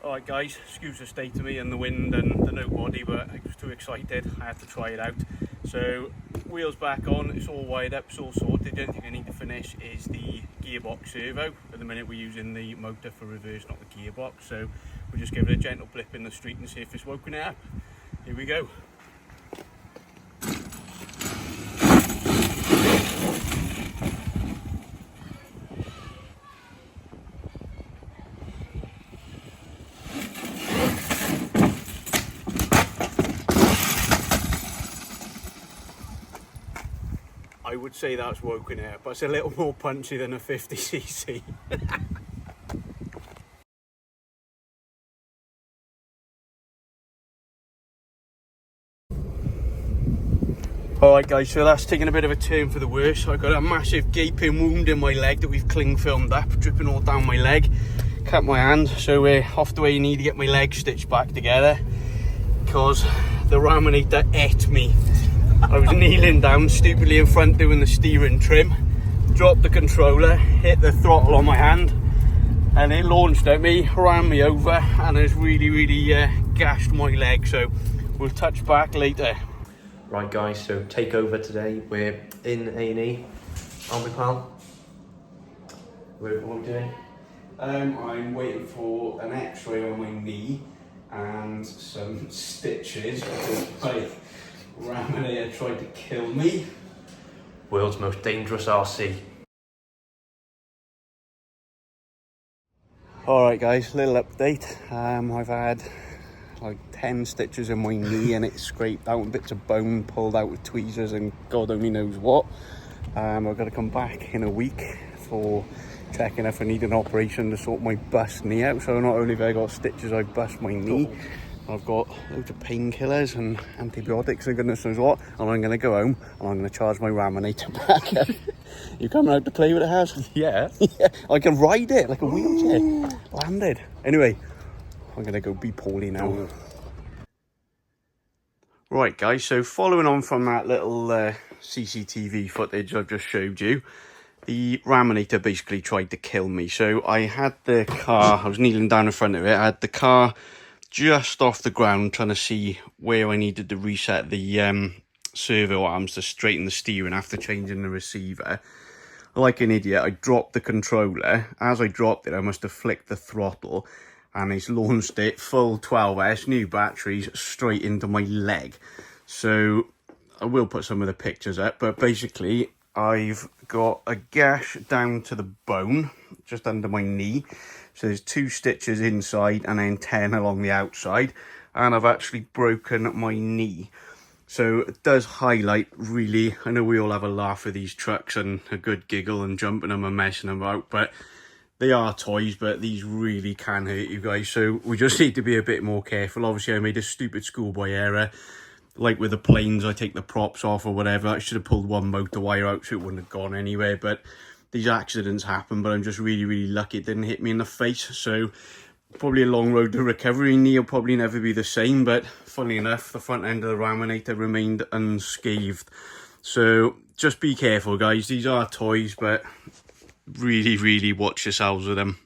Alright guys, excuse the state of me and the wind and the no body, but I was too excited, I had to try it out. So, wheels back on, it's all wired up, it's all sorted. The only thing I need to finish is the gearbox servo. At the minute we're using the motor for reverse, not the gearbox. So, we'll just give it a gentle blip in the street and see if it's woken it up. Here we go. I would say that's woken it up, but it's a little more punchy than a 50cc. Alright guys, so that's taken a bit of a turn for the worse. I've got a massive gaping wound in my leg that we've cling filmed up, dripping all down my leg. Cut my hand, so we're off the way. You need to get my leg stitched back together because the Raminator ate me. I was kneeling down stupidly in front doing the steering trim, dropped the controller, hit the throttle on my hand, and it launched at me, ran me over, and it's really gashed my leg. So we'll touch back later. Right guys, so takeover today. We're in A&E, aren't we, pal? What are we doing? I'm waiting for an x-ray on my knee and some stitches because my Raminator tried to kill me. World's most dangerous RC. Alright guys, little update. I've had like 10 stitches in my knee and it's scraped out, bits of bone pulled out with tweezers and God only knows what. I've got to come back in a week for checking if I need an operation to sort my bust knee out. So not only have I got stitches, I've bust my knee. I've got loads of painkillers and antibiotics and goodness knows what. And I'm going to go home and I'm going to charge my Raminator back. You coming out to play with the house? Yeah. Yeah, I can ride it like a wheelchair. Landed. Anyway, I'm going to go be poorly now. Right guys, so following on from that little CCTV footage I've just showed you, the Raminator basically tried to kill me. So I had the car, I was kneeling down in front of it, I had the car just off the ground trying to see where I needed to reset the servo arms to straighten the steering after changing the receiver. Like an idiot, I dropped the controller. As I dropped it, I must have flicked the throttle and it's launched it full 12S, new batteries, straight into my leg. So I will put some of the pictures up, but basically I've got a gash down to the bone, just under my knee. So there's 2 stitches inside and then 10 along the outside. And I've actually broken my knee. So it does highlight, really, I know we all have a laugh with these trucks and a good giggle and jumping them and messing them about, but they are toys, but these really can hurt you guys. So we just need to be a bit more careful. Obviously, I made a stupid schoolboy error. Like with the planes, I take the props off or whatever. I should have pulled one motor wire out so it wouldn't have gone anywhere. But these accidents happen, but I'm just really lucky it didn't hit me in the face. So probably a long road to recovery. Knee will probably never be the same, but funnily enough, the front end of the Raminator remained unscathed. So just be careful, guys. These are toys, but really watch yourselves with them.